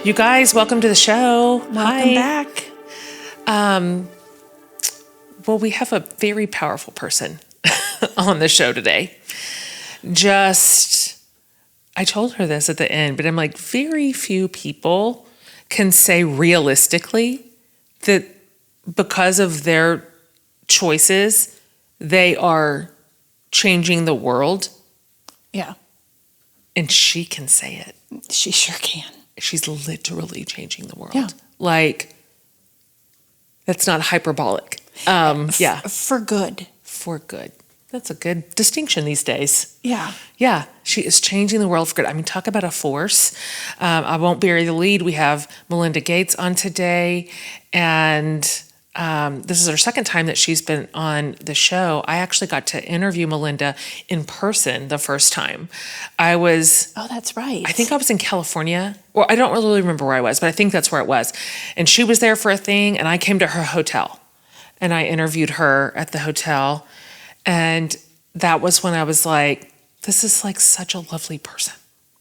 You guys, welcome to the show. Welcome back. Well, we have a very powerful person on the show today. I told her this at the end, but I'm like, very few people can say realistically that because of their choices, they are changing the world. Yeah. And she can say it. She sure can. She's literally changing the world. Yeah. Like, that's not hyperbolic. Yeah. For good. For good. That's a good distinction these days. Yeah. Yeah. She is changing the world for good. I mean, talk about a force. I won't bury the lead. We have Melinda Gates on today. And this is her second time that she's been on the show. I actually got to interview Melinda in person the first time. Oh, that's right. I think I was in California, or I don't really remember where I was, but I think that's where it was. And she was there for a thing, and I came to her hotel, and I interviewed her at the hotel. And that was when I was like, this is like such a lovely person.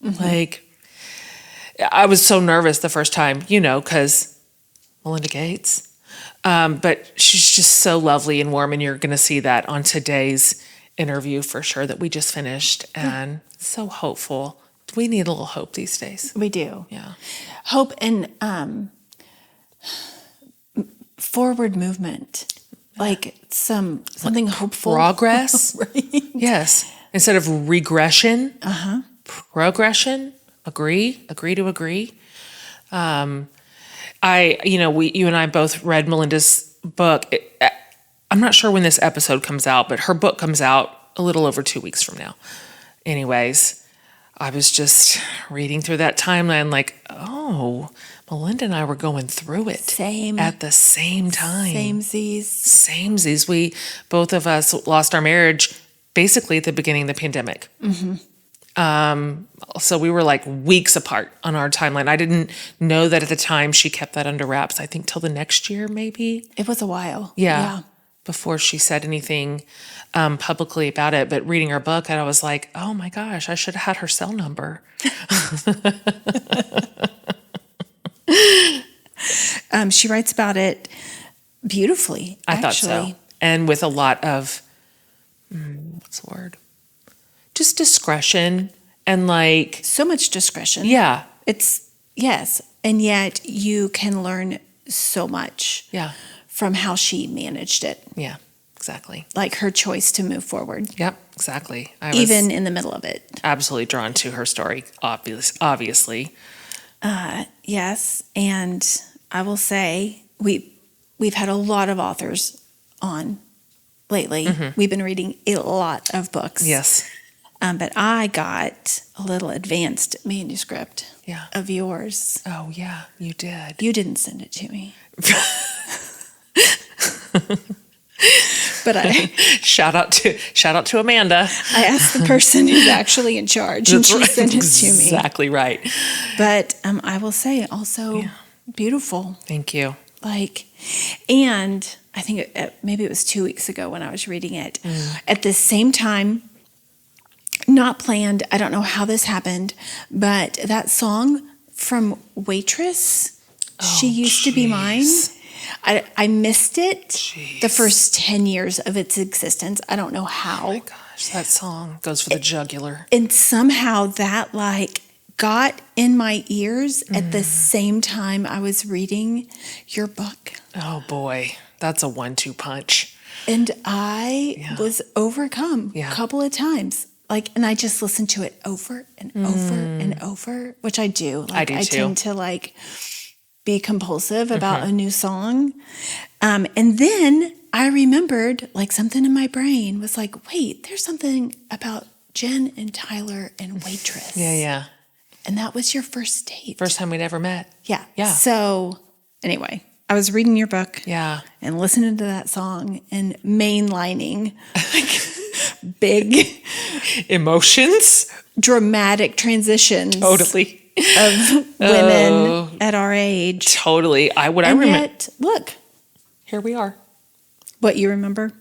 Mm-hmm. Like, I was so nervous the first time, because Melinda Gates. But she's just so lovely and warm, and you're going to see that on today's interview for sure that we just finished, and so hopeful. We need a little hope these days. We do. Yeah. Hope and forward movement, like something hopeful. Progress. Right? Yes. Instead of regression. Progression. Agree to agree. You and I both read Melinda's book. I'm not sure when this episode comes out, but her book comes out a little over 2 weeks from now. Anyways, I was just reading through that timeline like, oh, Melinda and I were going through it. At the same time. Samesies. We, both of us, lost our marriage basically at the beginning of the pandemic. Mm-hmm. So we were like weeks apart on our timeline. I didn't know that at the time. She kept that under wraps, I think, till the next year, maybe. It was a while. Yeah. Before she said anything publicly about it. But reading her book, I was like, oh my gosh, I should have had her cell number. She writes about it beautifully, I thought so. And with a lot of, what's the word? Just discretion and like... So much discretion. Yeah. Yes. And yet you can learn so much. Yeah. From how she managed it. Yeah, exactly. Like her choice to move forward. Yep, exactly. I was even in the middle of it. Absolutely drawn to her story, obviously. Yes, and I will say we've had a lot of authors on lately. Mm-hmm. We've been reading a lot of books. Yes. But I got a little advanced manuscript of yours. Oh, yeah, you did. You didn't send it to me. But shout out to Amanda. I asked the person who's actually in charge, and she sent it to me. Exactly right. But I will say also beautiful. Thank you. And I think maybe it was 2 weeks ago when I was reading it. At the same time, not planned. I don't know how this happened, but that song from Waitress, She Used to Be Mine. I missed it the first 10 years of its existence. I don't know how. Oh my gosh, that song goes for the jugular. And somehow that got in my ears at the same time I was reading your book. Oh boy, that's a 1-2 punch. And I was overcome a couple of times. And I just listened to it over and over and over, which I do. I do too. I tend to be compulsive about a new song. And then I remembered something in my brain was wait, there's something about Jen and Tyler and Waitress. Yeah. And that was your first date. First time we'd ever met. Yeah. Yeah. So anyway, I was reading your book. Yeah. And listening to that song and mainlining big emotions. Dramatic transitions. Totally. Of women at our age. Totally. I remember. Yet, look, here we are. What you remember?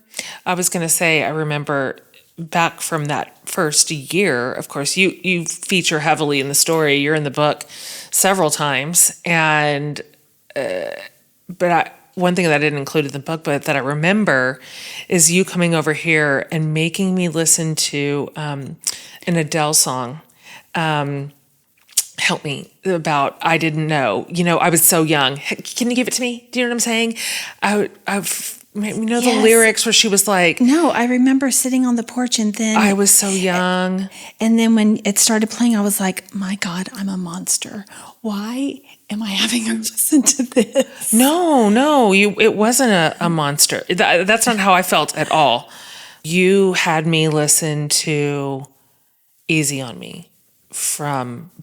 I was going to say, I remember back from that first year, of course, you feature heavily in the story. You're in the book several times, and one thing that I didn't include in the book, but that I remember, is you coming over here and making me listen to an Adele song. Help me, about I Didn't Know. I was so young. Can you give it to me? Do you know what I'm saying? The Yes. lyrics where she was like, No, I remember sitting on the porch, and then I was so young. And then when it started playing, I was like, my God, I'm a monster. Why am I having her listen to this? No, it wasn't a monster. That's not how I felt at all. You had me listen to Easy on Me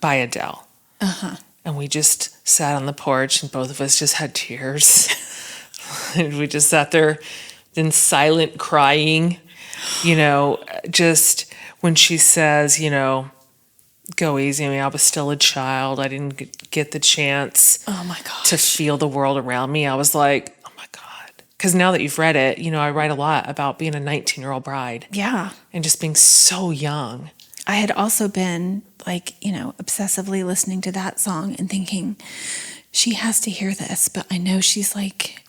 by Adele. And we just sat on the porch, and both of us just had tears. And we just sat there in silent crying, just when she says, go easy on me. I was still a child. I didn't get the chance to feel the world around me. I was like, oh my God. Because now that you've read it, I write a lot about being a 19-year-old bride. Yeah. And just being so young. I had also been obsessively listening to that song and thinking, she has to hear this, but I know she's like,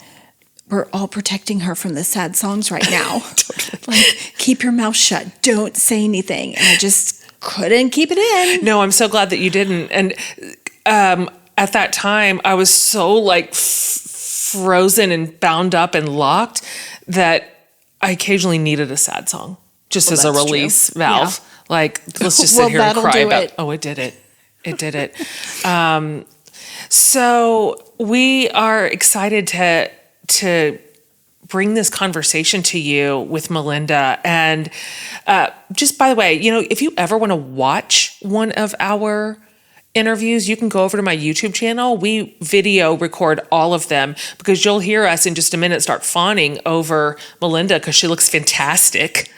we're all protecting her from the sad songs right now. Totally. Keep your mouth shut. Don't say anything. And I just couldn't keep it in. No, I'm so glad that you didn't. And at that time, I was so frozen and bound up and locked that I occasionally needed a sad song just as a release valve. Yeah. Let's just sit here and cry about it. Oh, it did it. It did it. So we are excited to bring this conversation to you with Melinda. And just by the way, if you ever want to watch one of our interviews, you can go over to my YouTube channel. We video record all of them, because you'll hear us in just a minute start fawning over Melinda because she looks fantastic.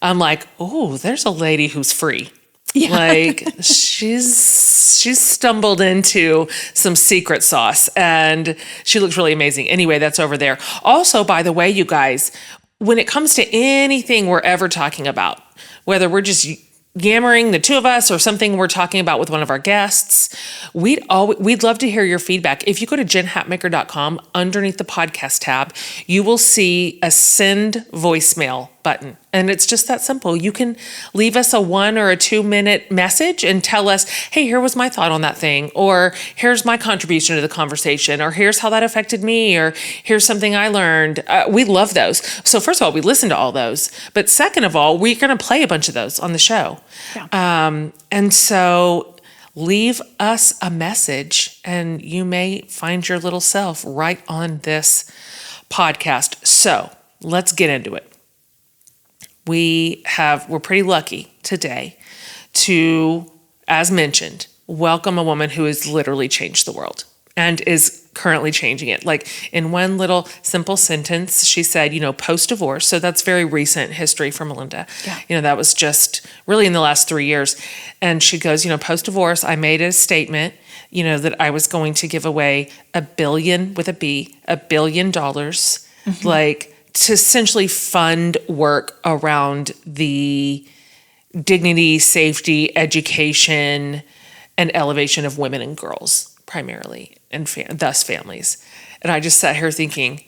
I'm like, oh, there's a lady who's free. Yeah. She's stumbled into some secret sauce, and she looks really amazing. Anyway, that's over there. Also, by the way, you guys, when it comes to anything we're ever talking about, whether we're just yammering, the two of us, or something we're talking about with one of our guests, we'd love to hear your feedback. If you go to jenhatmaker.com, underneath the podcast tab, you will see a send voicemail button. And it's just that simple. You can leave us a 1 or a 2 minute message and tell us, hey, here was my thought on that thing, or here's my contribution to the conversation, or here's how that affected me, or here's something I learned. We love those. So first of all, we listen to all those. But second of all, we're going to play a bunch of those on the show. Yeah. And so leave us a message, and you may find your little self right on this podcast. So let's get into it. We're pretty lucky today to, as mentioned, welcome a woman who has literally changed the world and is currently changing it. In one little simple sentence, she said, post-divorce. So that's very recent history for Melinda. Yeah. That was just really in the last 3 years. And she goes, post-divorce, I made a statement, that I was going to give away $1 billion, with a B, $1 billion, to essentially fund work around the dignity, safety, education, and elevation of women and girls, primarily, and thus families. And I just sat here thinking,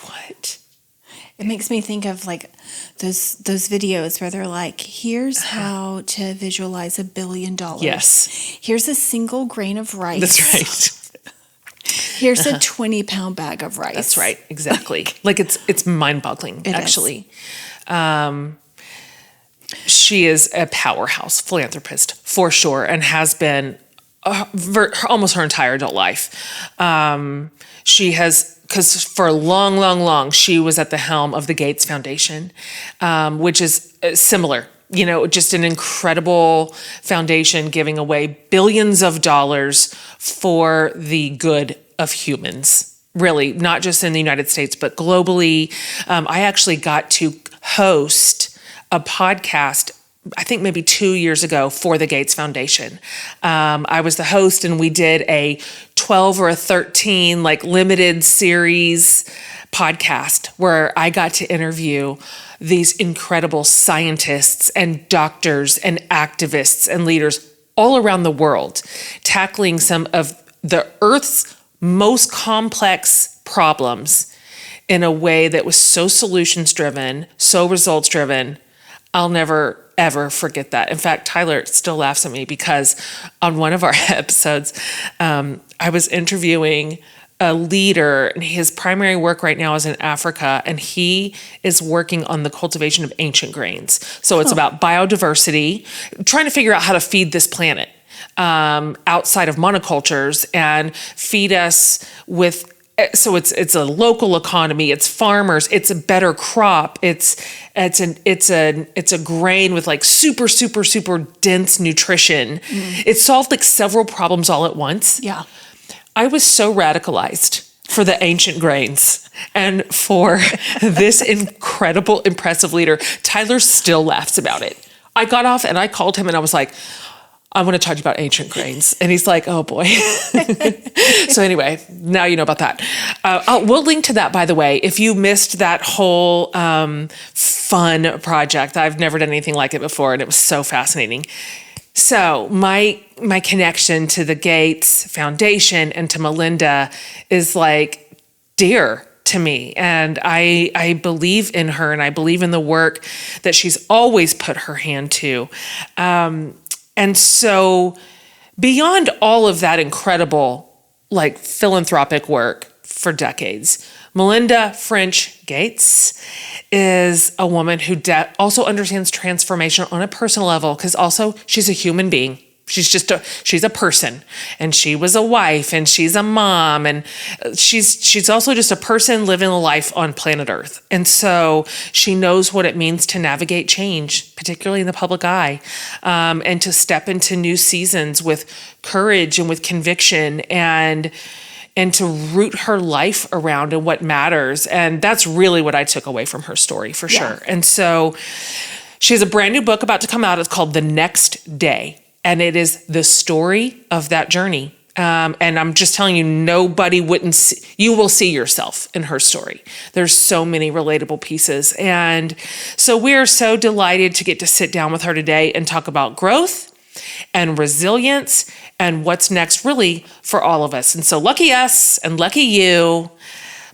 what? It makes me think of those videos where they're like, here's how to visualize $1 billion. Yes. Here's a single grain of rice. That's right. Here's a 20-pound bag of rice. That's right. Exactly. It's mind-boggling, actually. She is a powerhouse philanthropist for sure, and has been almost her entire adult life. She has, because for long, she was at the helm of the Gates Foundation, which is similar. Just an incredible foundation giving away billions of dollars for the good of humans, really, not just in the United States, but globally. I actually got to host a podcast I think maybe 2 years ago for the Gates Foundation. I was the host, and we did a 12 or a 13 like limited series podcast where I got to interview these incredible scientists and doctors and activists and leaders all around the world, tackling some of the Earth's most complex problems in a way that was so solutions driven, so results driven. I'll never, ever forget that. In fact, Tyler still laughs at me because on one of our episodes, I was interviewing a leader, and his primary work right now is in Africa, and he is working on the cultivation of ancient grains. So it's about biodiversity, trying to figure out how to feed this planet outside of monocultures and feed us with. So it's a local economy. It's farmers. It's a better crop. It's a grain with like super dense nutrition. It solved like several problems all at once. Yeah. I was so radicalized for the ancient grains and for this incredible, impressive leader. Tyler still laughs about it. I got off and I called him and I was like, I want to talk to you about ancient grains. And he's like, oh boy. So anyway, now you know about that. We'll link to that, by the way, if you missed that whole fun project. I've never done anything like it before, and it was so fascinating. So my connection to the Gates Foundation and to Melinda is like dear to me. And I believe in her, and I believe in the work that she's always put her hand to. And so beyond all of that incredible, like philanthropic work for decades, Melinda French Gates is a woman who also understands transformation on a personal level, because also she's a human being. She's a person, and she was a wife, and she's a mom, and she's also just a person living a life on planet Earth. And so she knows what it means to navigate change, particularly in the public eye, and to step into new seasons with courage and with conviction, and to root her life around and what matters. And that's really what I took away from her story, for sure. And so she has a brand new book about to come out. It's called The Next Day. And it is the story of that journey. And I'm just telling you, you will see yourself in her story. There's so many relatable pieces. And so we are so delighted to get to sit down with her today and talk about growth and resilience and what's next really for all of us. And so lucky us and lucky you,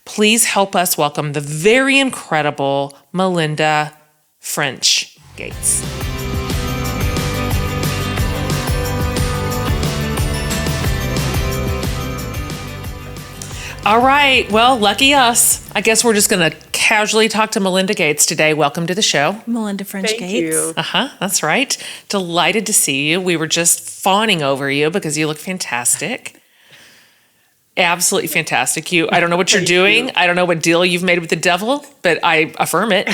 please help us welcome the very incredible Melinda French Gates. All right. Well, lucky us. I guess we're just going to casually talk to Melinda Gates today. Welcome to the show. Melinda French Gates. Thank you. That's right. Delighted to see you. We were just fawning over you because you look fantastic. Absolutely fantastic. I don't know what you're doing. I don't know what deal you've made with the devil, but I affirm it.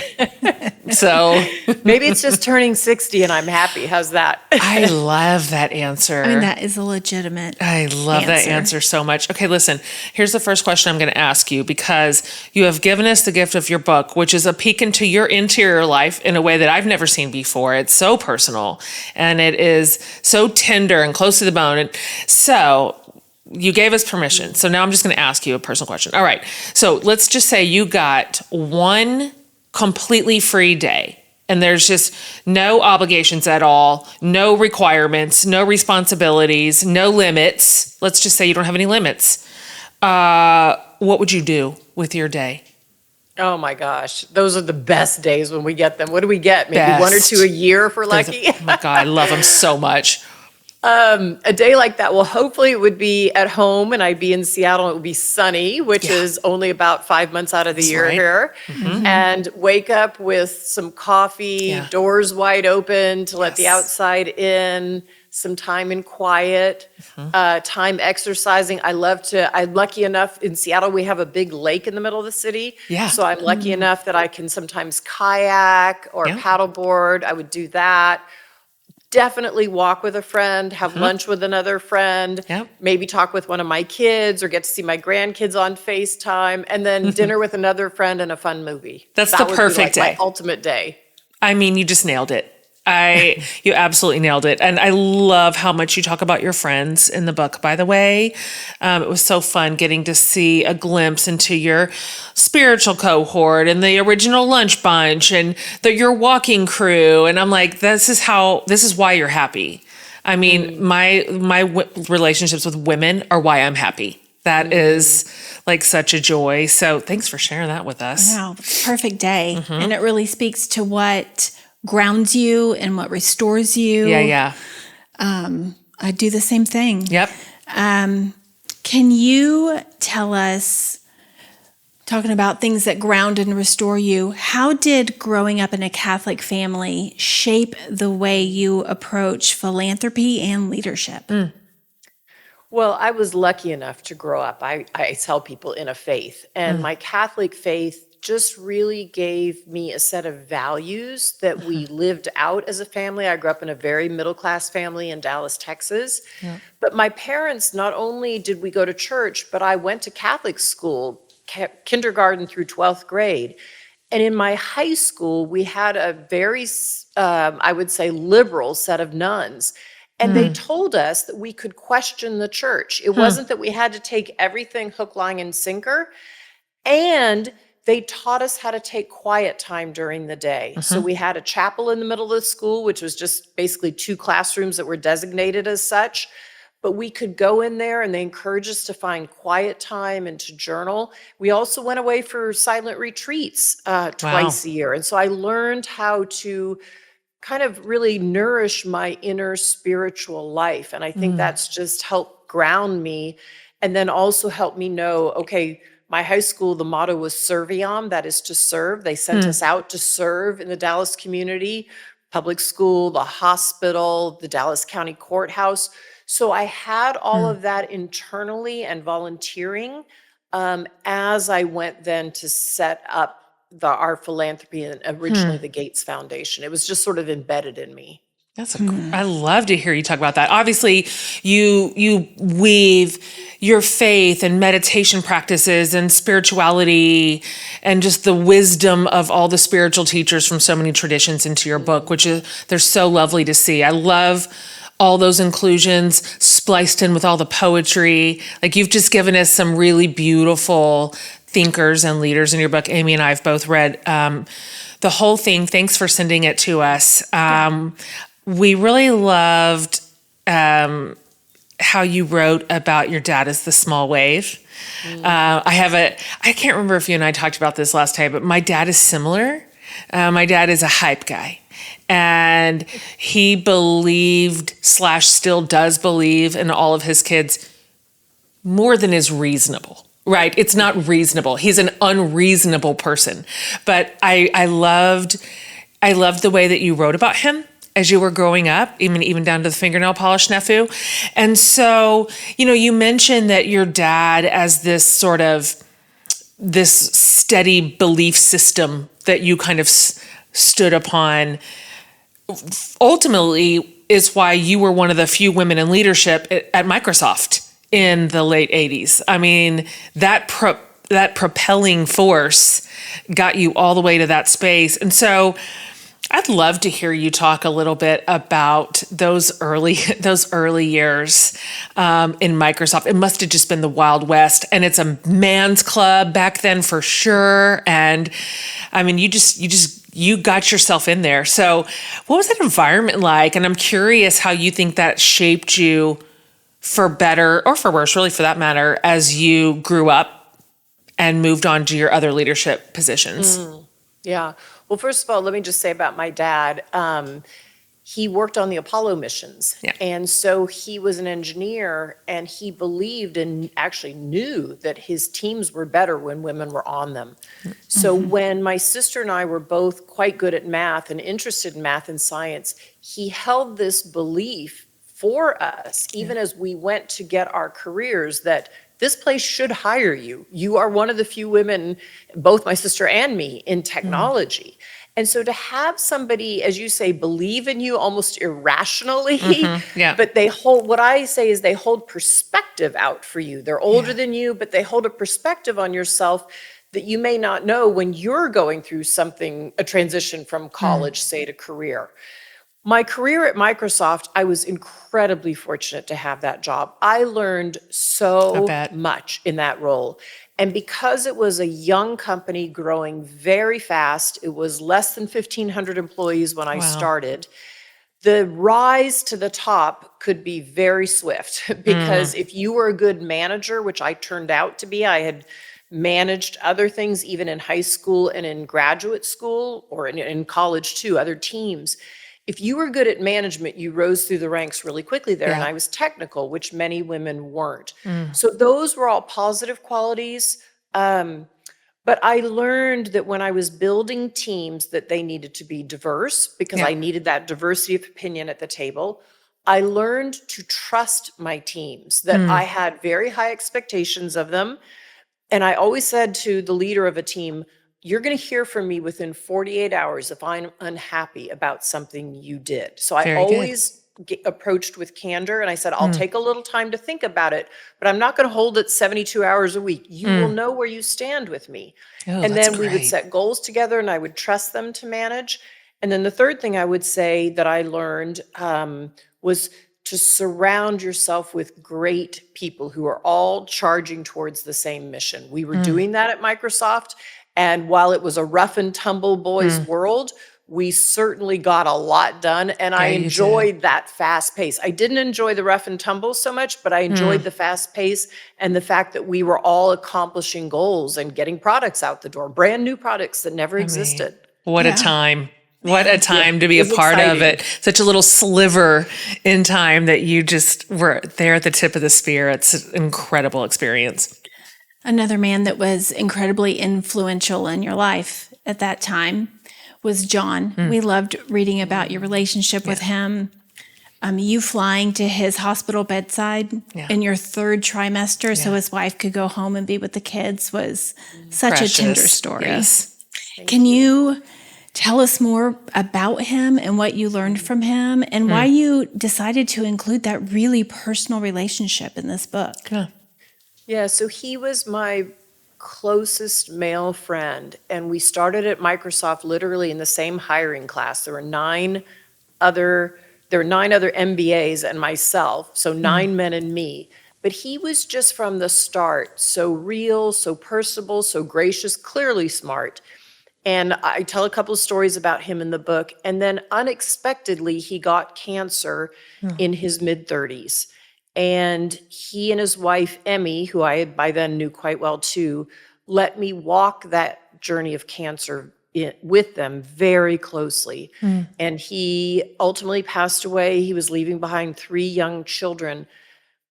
So maybe it's just turning 60 and I'm happy. How's that? I love that answer. I mean, that is a legitimate I love that answer so much. Okay, listen, here's the first question I'm going to ask you, because you have given us the gift of your book, which is a peek into your interior life in a way that I've never seen before. It's so personal and it is so tender and close to the bone. And so you gave us permission. So now I'm just going to ask you a personal question. All right. So let's just say you got one completely free day and there's just no obligations at all, no requirements, no responsibilities, no limits. Let's just say you don't have any limits. What would you do with your day? Oh my gosh. Those are the best days when we get them. What do we get? Maybe Best. 1 or 2 a year if we're lucky? Oh my God, I love them so much. A day like that, well, hopefully it would be at home and I'd be in Seattle and it would be sunny, which is only about 5 months out of the year right. here. And wake up with some coffee, doors wide open to let the outside in, some time in quiet, time exercising. I'm lucky enough in Seattle, we have a big lake in the middle of the city. Yeah. So I'm lucky enough that I can sometimes kayak or paddleboard. I would do that. Definitely walk with a friend, have lunch with another friend, maybe talk with one of my kids or get to see my grandkids on FaceTime, and then dinner with another friend and a fun movie. That's that the would perfect be like day. my ultimate day. I mean, you just nailed it. You absolutely nailed it. And I love how much you talk about your friends in the book, by the way. It was so fun getting to see a glimpse into your spiritual cohort and the original lunch bunch and your walking crew. And I'm like, this is why you're happy. I mean, my relationships with women are why I'm happy. That is like such a joy. So thanks for sharing that with us. Wow, perfect day. And it really speaks to what grounds you and what restores you. Yeah. I do the same thing. Yep. Can you tell us, talking about things that ground and restore you, how did growing up in a Catholic family shape the way you approach philanthropy and leadership? Well, I was lucky enough to grow up, I tell people, in a faith. And my Catholic faith just really gave me a set of values that we lived out as a family. I grew up in a very middle-class family in Dallas, Texas. Yeah. But my parents, not only did we go to church, but I went to Catholic school, kindergarten through 12th grade. And in my high school, we had a very, I would say, liberal set of nuns. And they told us that we could question the church. It wasn't that we had to take everything hook, line, and sinker. And they taught us how to take quiet time during the day. So we had a chapel in the middle of the school, which was just basically 2 classrooms that were designated as such. But we could go in there, and they encouraged us to find quiet time and to journal. We also went away for silent retreats twice a year. And so I learned how to kind of really nourish my inner spiritual life. And I think that's just helped ground me, and then also helped me know, okay, my high school, the motto was Serviam, that is to serve. They sent us out to serve in the Dallas community, public school, the hospital, the Dallas County Courthouse. So I had all of that internally and volunteering as I went then to set up our philanthropy and originally the Gates Foundation. It was just sort of embedded in me. I love to hear you talk about that. Obviously, you weave your faith and meditation practices and spirituality and just the wisdom of all the spiritual teachers from so many traditions into your book, which they're so lovely to see. I love all those inclusions spliced in with all the poetry. Like, you've just given us some really beautiful thinkers and leaders in your book. Amy and I have both read the whole thing. Thanks for sending it to us. We really loved how you wrote about your dad as the small wave. I can't remember if you and I talked about this last time, but my dad is similar. My dad is a hype guy. And he believed / still does believe in all of his kids more than is reasonable. Right. It's not reasonable. He's an unreasonable person. But I loved the way that you wrote about him as you were growing up, even down to the fingernail polish nephew. And so, you mentioned that your dad as this steady belief system that you kind of stood upon ultimately is why you were one of the few women in leadership at Microsoft in the late 80s. I mean, that propelling force got you all the way to that space. And so I'd love to hear you talk a little bit about those early years in Microsoft. It must have just been the Wild West, and it's a man's club back then for sure. And I mean, you got yourself in there. So what was that environment like? And I'm curious how you think that shaped you for better or for worse, really, for that matter, as you grew up and moved on to your other leadership positions. Yeah. Well, first of all, let me just say about my dad. He worked on the Apollo missions. Yeah. And so he was an engineer, and he believed and actually knew that his teams were better when women were on them. So when my sister and I were both quite good at math and interested in math and science, he held this belief for us, even as we went to get our careers, that this place should hire you. You are one of the few women, both my sister and me, in technology. And so to have somebody, as you say, believe in you almost irrationally, but they hold, what I say is they hold perspective out for you. They're older than you, but they hold a perspective on yourself that you may not know when you're going through something, a transition from college, say, to career. My career at Microsoft, I was incredibly fortunate to have that job. I learned I so bet. much in that role. And because it was a young company growing very fast, it was less than 1,500 employees when I Wow. started. The rise to the top could be very swift because if you were a good manager, which I turned out to be, I had managed other things even in high school and in graduate school or in college too, other teams. If you were good at management, you rose through the ranks really quickly there. And Yeah. I was technical, which many women weren't. So those were all positive qualities. But I learned that when I was building teams that they needed to be diverse because Yeah. I needed that diversity of opinion at the table. I learned to trust my teams, that I had very high expectations of them. And I always said to the leader of a team, you're going to hear from me within 48 hours if I'm unhappy about something you did. So I Very good. always approached with candor and I said, I'll take a little time to think about it, but I'm not going to hold it 72 hours a week. You will know where you stand with me. Oh, And that's then we would great. set goals together and I would trust them to manage. And then the third thing I would say that I learned was to surround yourself with great people who are all charging towards the same mission. We were doing that at Microsoft. And while it was a rough and tumble boys world, we certainly got a lot done. And I Yeah, you did. enjoyed that fast pace. I didn't enjoy the rough and tumble so much, but I enjoyed the fast pace and the fact that we were all accomplishing goals and getting products out the door, brand new products that never I mean, existed. what a Yeah. time. What a time to be it a was part of exciting. it. Such a little sliver in time that you just were there at the tip of the spear. It's an incredible experience. Another man that was incredibly influential in your life at that time was John. We loved reading about your relationship with him. You flying to his hospital bedside Yeah. in your third trimester so Yeah. his wife could go home and be with the kids was such a tender Precious. story. Yes. Can you tell us more about him and what you learned from him and why you decided to include that really personal relationship in this book? Yeah. Yeah, so he was my closest male friend, and we started at Microsoft literally in the same hiring class. There were nine other MBAs and myself, so 9 men and me. But he was just from the start so real, so personable, so gracious, clearly smart. And I tell a couple of stories about him in the book. And then unexpectedly, he got cancer in his mid-30s. And he and his wife, Emmy, who I by then knew quite well too, let me walk that journey of cancer with them very closely. And he ultimately passed away. He was leaving behind 3 young children.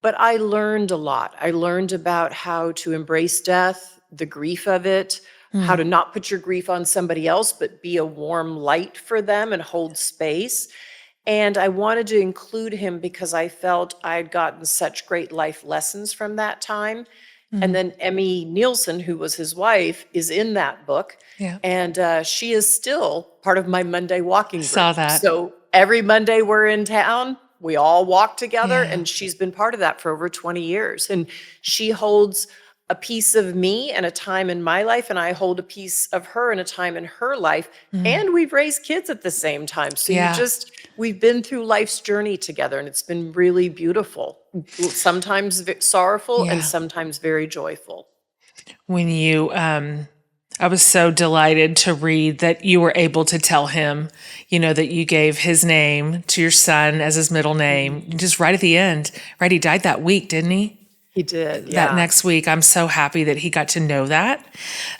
But I learned a lot. I learned about how to embrace death, the grief of it, how to not put your grief on somebody else, but be a warm light for them and hold space. And I wanted to include him because I felt I'd gotten such great life lessons from that time. And then Emmy Nielsen, who was his wife, is in that book. Yeah. And she is still part of my Monday walking group. Saw that. So every Monday we're in town, we all walk together, Yeah. and she's been part of that for over 20 years. And she holds a piece of me and a time in my life, and I hold a piece of her and a time in her life. And we've raised kids at the same time. So Yeah. we've been through life's journey together, and it's been really beautiful. Sometimes sorrowful Yeah. and sometimes very joyful. When you, I was so delighted to read that you were able to tell him, that you gave his name to your son as his middle name, just right at the end, right? He died that week, didn't he? He did, yeah. That next week. I'm so happy that he got to know that.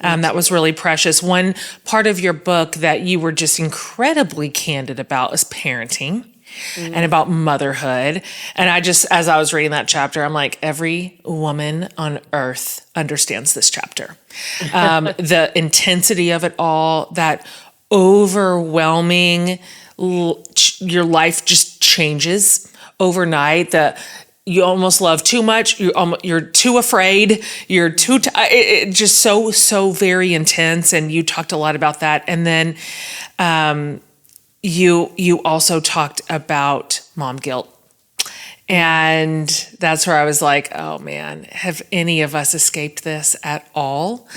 That was really precious. One part of your book that you were just incredibly candid about is parenting and about motherhood. And as I was reading that chapter, I'm like, every woman on earth understands this chapter. The intensity of it all, that overwhelming, your life just changes overnight. You almost love too much. You're too afraid. You're too. It just so very intense. And you talked a lot about that. And then you also talked about mom guilt. And that's where I was like, oh man, have any of us escaped this at all?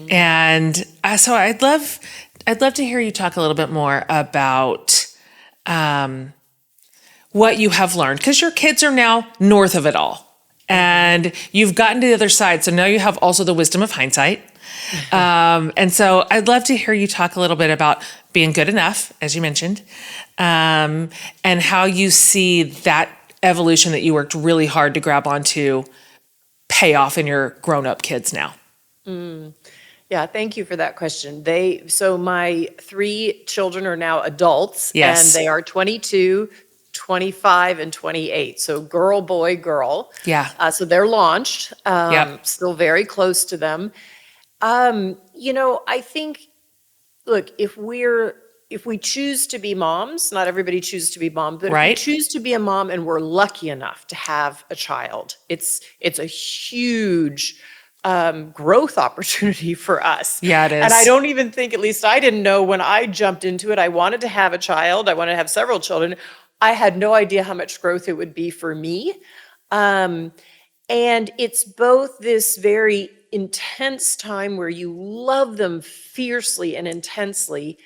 And so I'd love to hear you talk a little bit more about what you have learned, because your kids are now north of it all. And you've gotten to the other side. So now you have also the wisdom of hindsight. And so I'd love to hear you talk a little bit about being good enough, as you mentioned, and how you see that evolution that you worked really hard to grab onto pay off in your grown-up kids now. Yeah, thank you for that question. So my 3 children are now adults, Yes. and they are 22, 25, and 28. So girl, boy, girl. Yeah. So they're launched. Yep. Still very close to them. I think, look, if we choose to be moms, not everybody chooses to be mom, but Right. if we choose to be a mom and we're lucky enough to have a child, it's a huge growth opportunity for us. Yeah, it is. And I don't even think, at least I didn't know when I jumped into it, I wanted to have a child. I wanted to have several children. I had no idea how much growth it would be for me. And it's both this very intense time where you love them fiercely and intensely,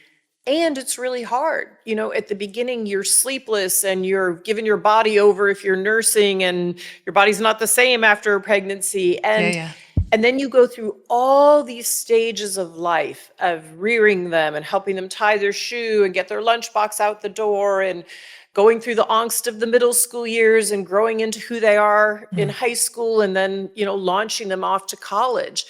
and it's really hard. At the beginning, you're sleepless and you're giving your body over if you're nursing, and your body's not the same after pregnancy. And then you go through all these stages of life of rearing them and helping them tie their shoe and get their lunchbox out the door, and going through the angst of the middle school years and growing into who they are in high school, and then, launching them off to college.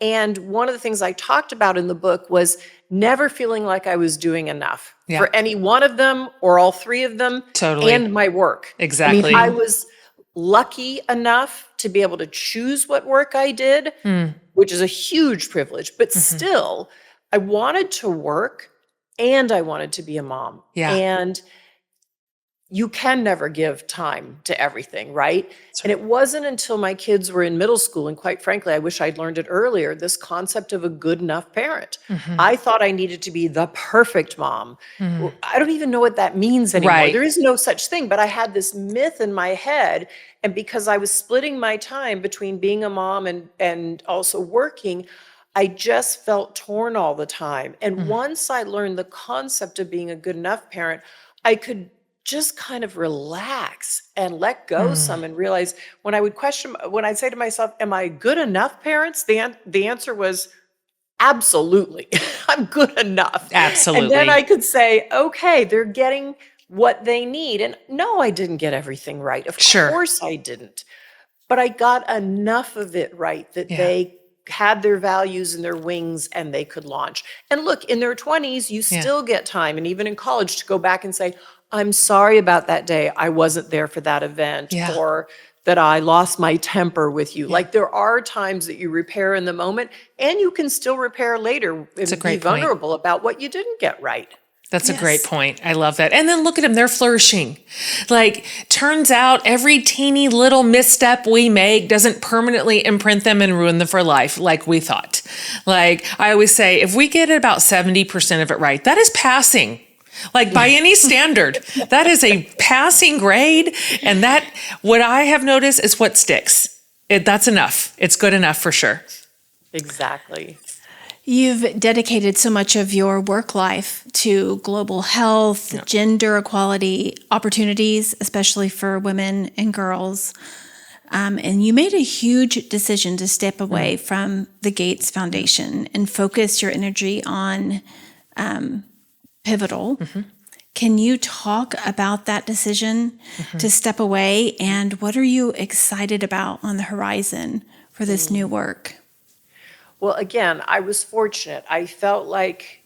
And one of the things I talked about in the book was never feeling like I was doing enough for any one of them or all 3 of them. Totally. And my work. Exactly. I was lucky enough to be able to choose what work I did, which is a huge privilege, but still, I wanted to work and I wanted to be a mom. Yeah. And you can never give time to everything, right? And it wasn't until my kids were in middle school, and quite frankly, I wish I'd learned it earlier, this concept of a good enough parent. I thought I needed to be the perfect mom. Well, I don't even know what that means anymore. Right. There is no such thing, but I had this myth in my head, and because I was splitting my time between being a mom and also working, I just felt torn all the time. And once I learned the concept of being a good enough parent, I could just kind of relax and let go some, and realize when I'd say to myself, am I good enough, parents? The answer was absolutely. I'm good enough. Absolutely. And then I could say, okay, they're getting what they need. And no, I didn't get everything right. Of course I didn't. But I got enough of it right that they had their values and their wings, and they could launch. And look, in their 20s, you still get time, and even in college, to go back and say, I'm sorry about that day I wasn't there for that event, or that I lost my temper with you. Like, there are times that you repair in the moment, and you can still repair later and be vulnerable about what you didn't get right. That's a great point. I love that. And then look at them, they're flourishing. Like, turns out every teeny little misstep we make doesn't permanently imprint them and ruin them for life like we thought. Like, I always say, if we get about 70% of it right, that is passing. Like, by any standard, that is a passing grade. And that, what I have noticed, is what sticks. That's enough. It's good enough for sure. Exactly. You've dedicated so much of your work life to global health, gender equality, opportunities, especially for women and girls. And you made a huge decision to step away from the Gates Foundation and focus your energy on Pivotal. Can you talk about that decision to step away, and what are you excited about on the horizon for this new work? Well, again, I was fortunate. I felt like,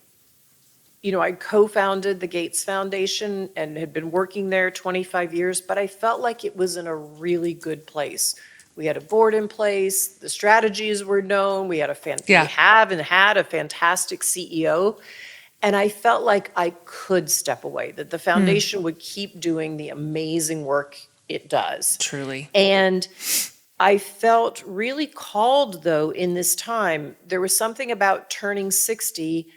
I co-founded the Gates Foundation and had been working there 25 years, but I felt like it was in a really good place. We had a board in place, the strategies were known, we had we have and had a fantastic CEO. And I felt like I could step away, that the foundation would keep doing the amazing work it does. Truly. And I felt really called, though, in this time. There was something about turning 60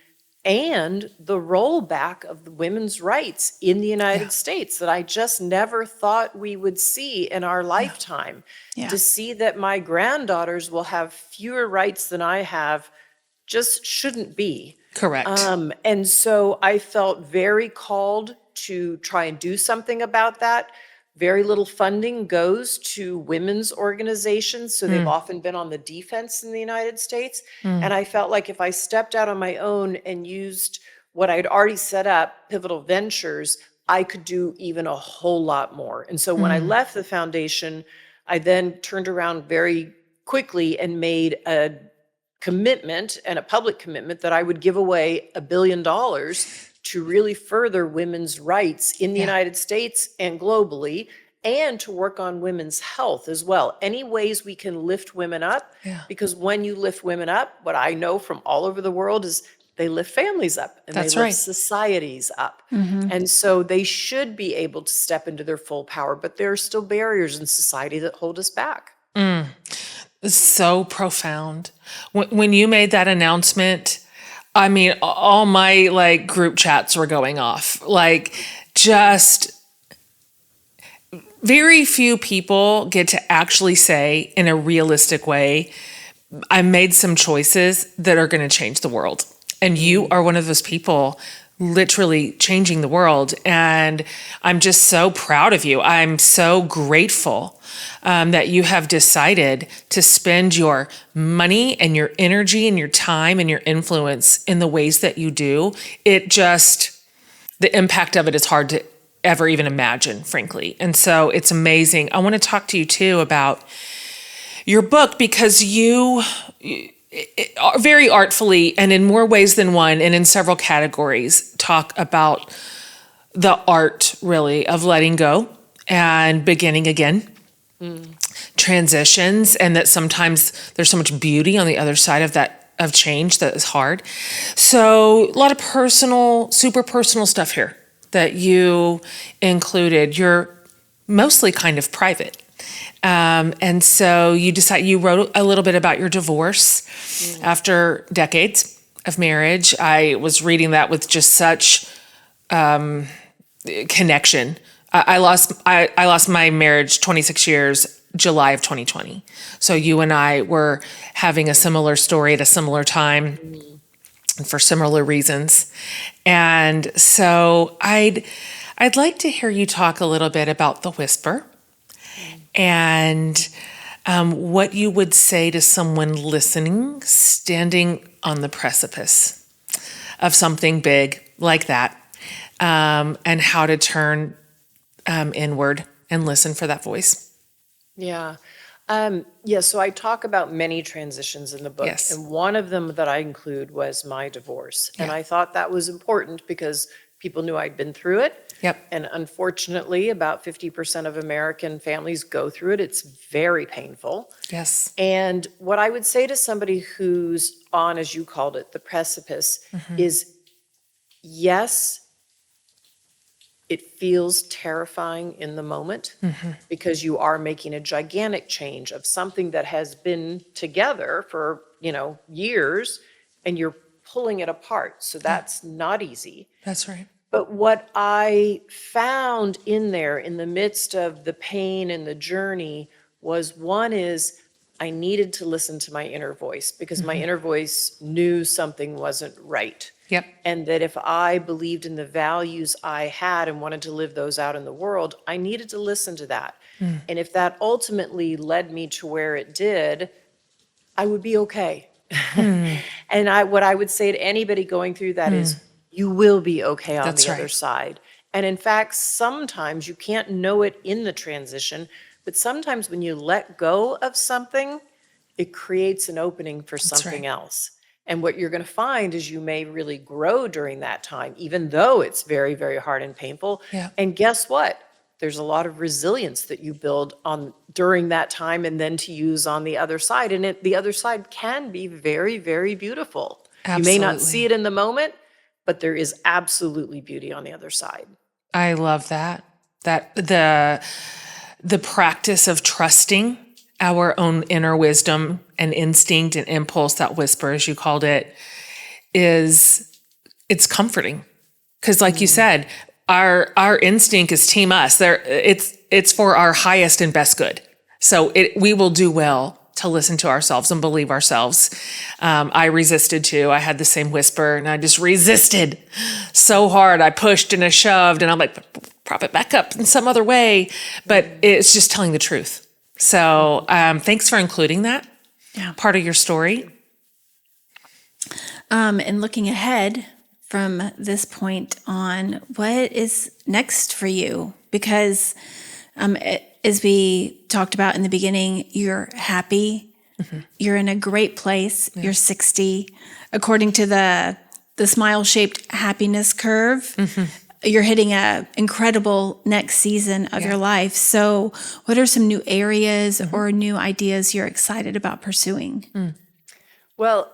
and the rollback of the women's rights in the United States that I just never thought we would see in our lifetime. To see that my granddaughters will have fewer rights than I have just shouldn't be. Correct. And so I felt very called to try and do something about that. Very little funding goes to women's organizations, so they've often been on the defense in the United States. And I felt like if I stepped out on my own and used what I'd already set up, Pivotal Ventures, I could do even a whole lot more. And so when I left the foundation, I then turned around very quickly and made a commitment, and a public commitment, that I would give away $1 billion to really further women's rights in the United States and globally, and to work on women's health as well. Any ways we can lift women up, because when you lift women up, what I know from all over the world is they lift families up, and That's they lift right. societies up. And so they should be able to step into their full power, but there are still barriers in society that hold us back. So profound. When you made that announcement, I mean, all my like group chats were going off. Like, just very few people get to actually say in a realistic way, I made some choices that are going to change the world. And you are one of those people literally changing the world. And I'm just so proud of you. I'm so grateful that you have decided to spend your money and your energy and your time and your influence in the ways that you do. The impact of it is hard to ever even imagine, frankly. And so it's amazing. I want to talk to you too about your book, because you very artfully and in more ways than one and in several categories talk about the art, really, of letting go and beginning again. Transitions, and that sometimes there's so much beauty on the other side of that, of change, that is hard. So a lot of personal, super personal stuff here that you included. You're mostly kind of private. And so you wrote a little bit about your divorce after decades of marriage. I was reading that with just such connection. I lost my marriage 26 years, July of 2020. So you and I were having a similar story at a similar time and for similar reasons. And so I'd like to hear you talk a little bit about the whisper and what you would say to someone listening, standing on the precipice of something big like that, and how to turn inward and listen for that voice. Yeah. So I talk about many transitions in the book. Yes. And one of them that I include was my divorce. And Yeah. I thought that was important because people knew I'd been through it. Yep. And unfortunately, about 50% of American families go through it. It's very painful. Yes. And what I would say to somebody who's on, as you called it, the precipice, is yes, it feels terrifying in the moment because you are making a gigantic change of something that has been together for, years, and you're pulling it apart. So that's not easy. That's right. But what I found in there in the midst of the pain and the journey was, one is I needed to listen to my inner voice, because my inner voice knew something wasn't right. Yep. And that if I believed in the values I had and wanted to live those out in the world, I needed to listen to that. And if that ultimately led me to where it did, I would be okay. And what I would say to anybody going through that is, you will be okay on That's the other right. side. And in fact, sometimes you can't know it in the transition, but sometimes when you let go of something, it creates an opening for something right. else. And what you're going to find is you may really grow during that time, even though it's very, very hard and painful. Yeah. And guess what? There's a lot of resilience that you build on during that time and then to use on the other side. And the other side can be very, very beautiful. Absolutely. You may not see it in the moment, but there is absolutely beauty on the other side. I love that. That the practice of trusting our own inner wisdom and instinct and impulse, that whisper, as you called it, it's comforting. Because like you said, our instinct is team us. It's for our highest and best good. So we will do well to listen to ourselves and believe ourselves. I resisted too. I had the same whisper and I just resisted so hard. I pushed and I shoved and I'm like, prop it back up in some other way. But it's just telling the truth. So thanks for including that part of your story. And looking ahead from this point on, what is next for you? Because as we talked about in the beginning, you're happy. You're in a great place. You're 60. According to the smile-shaped happiness curve, you're hitting a incredible next season of your life. So what are some new areas or new ideas you're excited about pursuing? Well,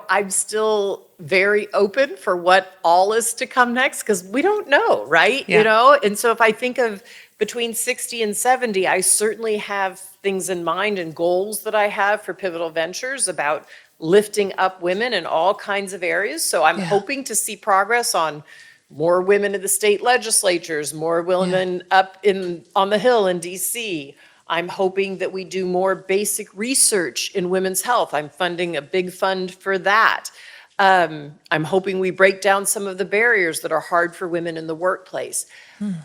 I'm still very open for what all is to come next because we don't know, right? And so if I think of between 60 and 70, I certainly have things in mind and goals that I have for Pivotal Ventures about lifting up women in all kinds of areas. So I'm hoping to see progress on more women in the state legislatures, more women up on the Hill in DC. I'm hoping that we do more basic research in women's health. I'm funding a big fund for that. I'm hoping we break down some of the barriers that are hard for women in the workplace.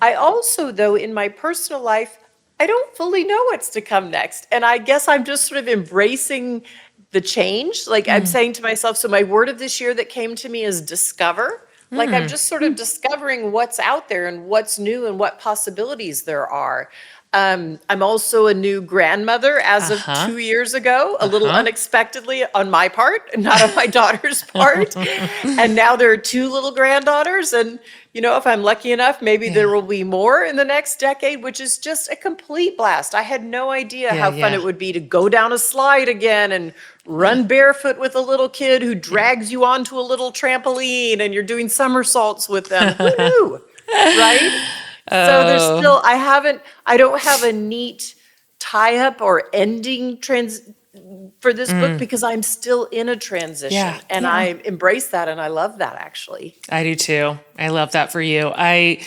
I also, though, in my personal life, I don't fully know what's to come next. And I guess I'm just sort of embracing the change. Like I'm saying to myself, so my word of this year that came to me is discover. Like I'm just sort of discovering what's out there and what's new and what possibilities there are. I'm also a new grandmother as of 2 years ago, a little unexpectedly on my part, not on my daughter's part. And now there are 2 little granddaughters. And, if I'm lucky enough, maybe there will be more in the next decade, which is just a complete blast. I had no idea how fun it would be to go down a slide again and run barefoot with a little kid who drags you onto a little trampoline and you're doing somersaults with them. Who knew? Right? So there's still, I don't have a neat tie-up or ending for this book because I'm still in a transition and I embrace that and I love that actually. I do too. I love that for you. I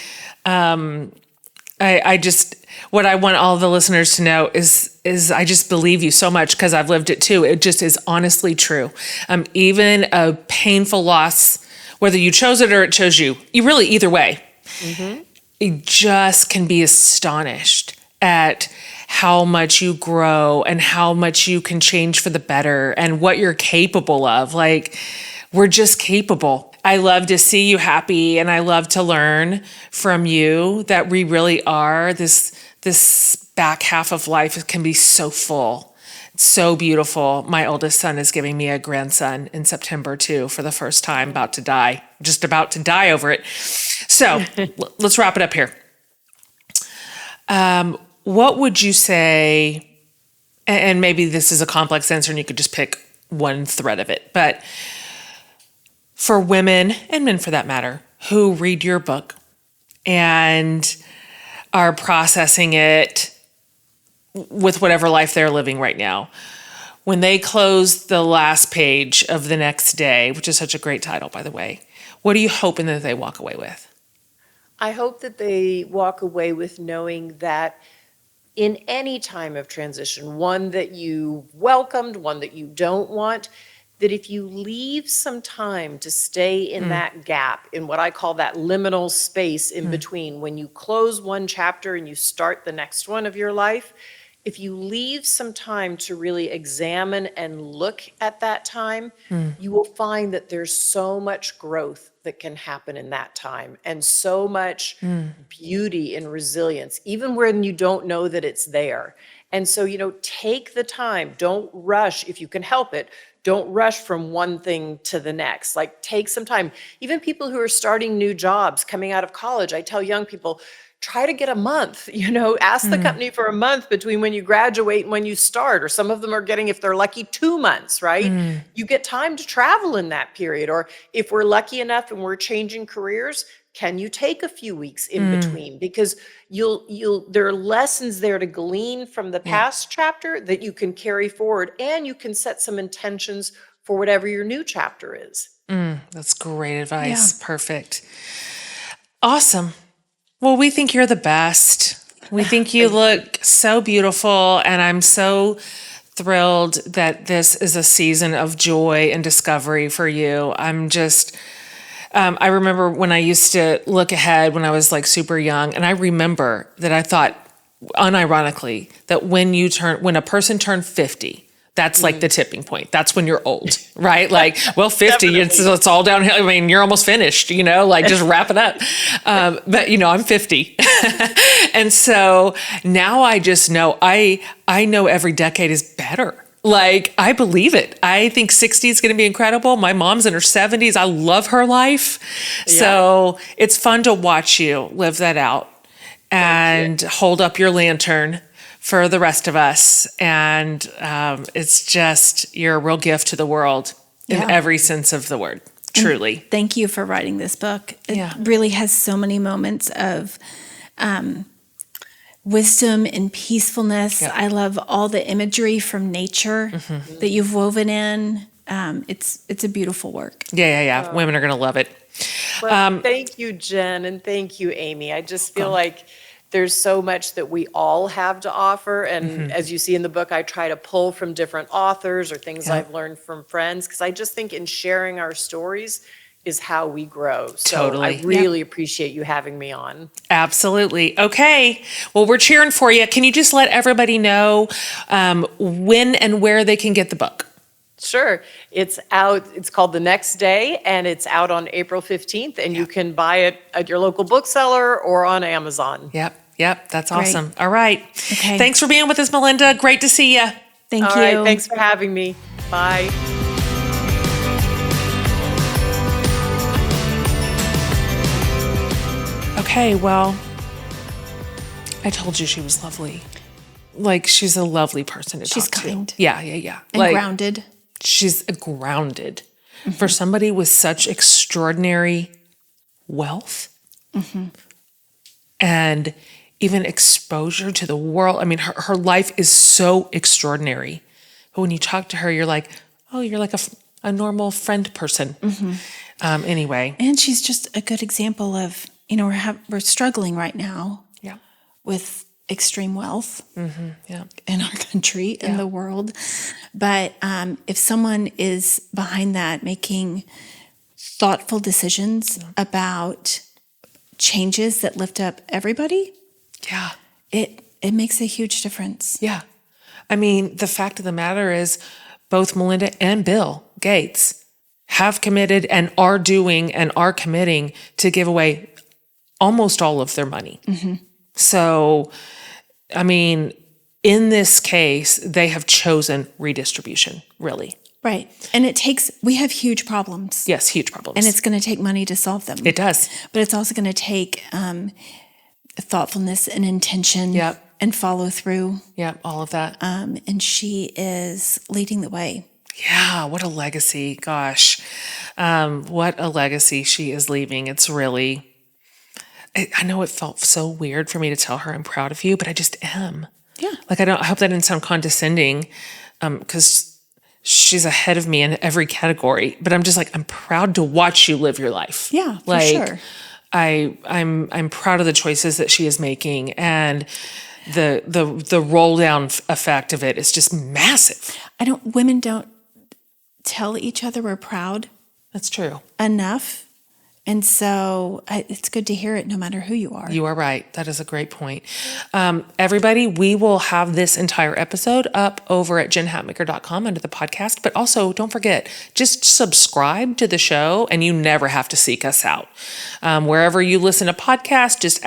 just, what I want all the listeners to know is I just believe you so much because I've lived it too. It just is honestly true. Even a painful loss, whether you chose it or it chose you really either way. You just can be astonished at how much you grow and how much you can change for the better and what you're capable of. Like, we're just capable. I love to see you happy and I love to learn from you that we really are this back half of life can be so full. It's so beautiful. My oldest son is giving me a grandson in September too, for the first time, about to die over it. So let's wrap it up here. What would you say, and maybe this is a complex answer and you could just pick one thread of it, but for women and men for that matter, who read your book and are processing it with whatever life they're living right now, when they close the last page of the next day, which is such a great title, by the way, what are you hoping that they walk away with? I hope that they walk away with knowing that in any time of transition, one that you welcomed, one that you don't want, that if you leave some time to stay in that gap, in what I call that liminal space in between, when you close one chapter and you start the next one of your life, if you leave some time to really examine and look at that time, you will find that there's so much growth that can happen in that time and so much beauty and resilience, even when you don't know that it's there. And so, take the time. Don't rush if you can help it. Don't rush from one thing to the next. Like, take some time. Even people who are starting new jobs coming out of college, I tell young people, try to get a month, ask the company for a month between when you graduate and when you start, or some of them are getting, if they're lucky, 2 months, right? You get time to travel in that period. Or if we're lucky enough and we're changing careers, can you take a few weeks in between? Because there are lessons there to glean from the past chapter that you can carry forward, and you can set some intentions for whatever your new chapter is. That's great advice. Yeah. Perfect. Awesome. Well, we think you're the best. We think you look so beautiful, and I'm so thrilled that this is a season of joy and discovery for you. I'm just, I remember when I used to look ahead when I was like super young, and I remember that I thought, unironically, that when a person turned 50, that's like the tipping point. That's when you're old, right? Like, well, 50, it's all downhill. I mean, you're almost finished, like just wrap it up. But I'm 50. And so now I just know, I know every decade is better. Like, I believe it. I think 60 is going to be incredible. My mom's in her 70s. I love her life. Yeah. So it's fun to watch you live that out and hold up your lantern for the rest of us. And it's just, you're a real gift to the world in every sense of the word, truly. And thank you for writing this book. It really has so many moments of wisdom and peacefulness. Yeah. I love all the imagery from nature that you've woven in. It's a beautiful work. Yeah. Women are going to love it. Well, thank you, Jen, and thank you, Amy. I just feel like there's so much that we all have to offer. And as you see in the book, I try to pull from different authors or things I've learned from friends, because I just think in sharing our stories is how we grow. So totally. I really appreciate you having me on. Absolutely. Okay. Well, we're cheering for you. Can you just let everybody know when and where they can get the book? Sure. It's out. It's called The Next Day, and it's out on April 15th, and you can buy it at your local bookseller or on Amazon. Yep. That's awesome. All right. Okay. Thanks for being with us, Melinda. Great to see you. Thank you. All right. Thanks for having me. Bye. Okay, well, I told you she was lovely. Like, she's a lovely person to talk to. She's kind. Yeah. And grounded. She's grounded. For somebody with such extraordinary wealth and even exposure to the world. I mean, her life is so extraordinary. But when you talk to her, you're like, oh, you're like a normal friend person. Anyway. And she's just a good example of, we're struggling right now with extreme wealth in our country, in the world. But if someone is behind that, making thoughtful decisions about changes that lift up everybody, it makes a huge difference. Yeah. I mean, the fact of the matter is both Melinda and Bill Gates have committed and are doing and are committing to give away almost all of their money. So, I mean, in this case, they have chosen redistribution, really. Right. And we have huge problems. Yes, huge problems. And it's going to take money to solve them. It does. But it's also going to take thoughtfulness and intention and follow through. Yeah, all of that. And she is leading the way. Yeah, what a legacy. Gosh, what a legacy she is leaving. It's really... I know it felt so weird for me to tell her I'm proud of you, but I just am. Yeah. Like, I hope that didn't sound condescending, because she's ahead of me in every category, but I'm just like, I'm proud to watch you live your life. Yeah, for sure. I'm proud of the choices that she is making, and the roll down effect of it is just massive. Women don't tell each other we're proud. That's true. Enough. And so it's good to hear it no matter who you are. You are right. That is a great point. Everybody, we will have this entire episode up over at jenhatmaker.com under the podcast. But also, don't forget, just subscribe to the show and you never have to seek us out. Wherever you listen to podcasts, just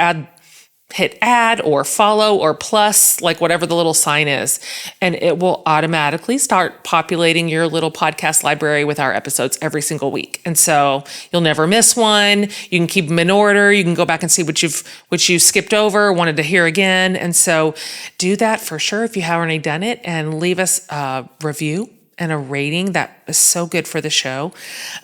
hit add or follow or plus, like whatever the little sign is, and it will automatically start populating your little podcast library with our episodes every single week. And so you'll never miss one. You can keep them in order. You can go back and see what you skipped over, wanted to hear again. And so do that for sure if you haven't already done it, and leave us a review and a rating. That is so good for the show.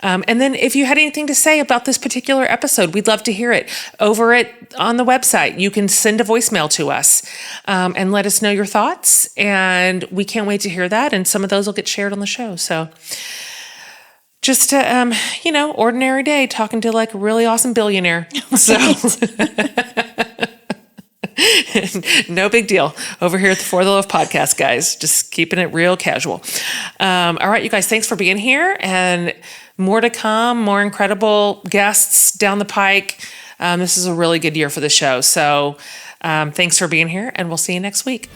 And then if you had anything to say about this particular episode, we'd love to hear it. Over on the website, you can send a voicemail to us and let us know your thoughts. And we can't wait to hear that. And some of those will get shared on the show. So just a, ordinary day talking to like a really awesome billionaire. So No big deal. Over here at the For the Love podcast, guys, just keeping it real casual. All right, you guys, thanks for being here, and more to come, more incredible guests down the pike. This is a really good year for the show. So thanks for being here, and we'll see you next week.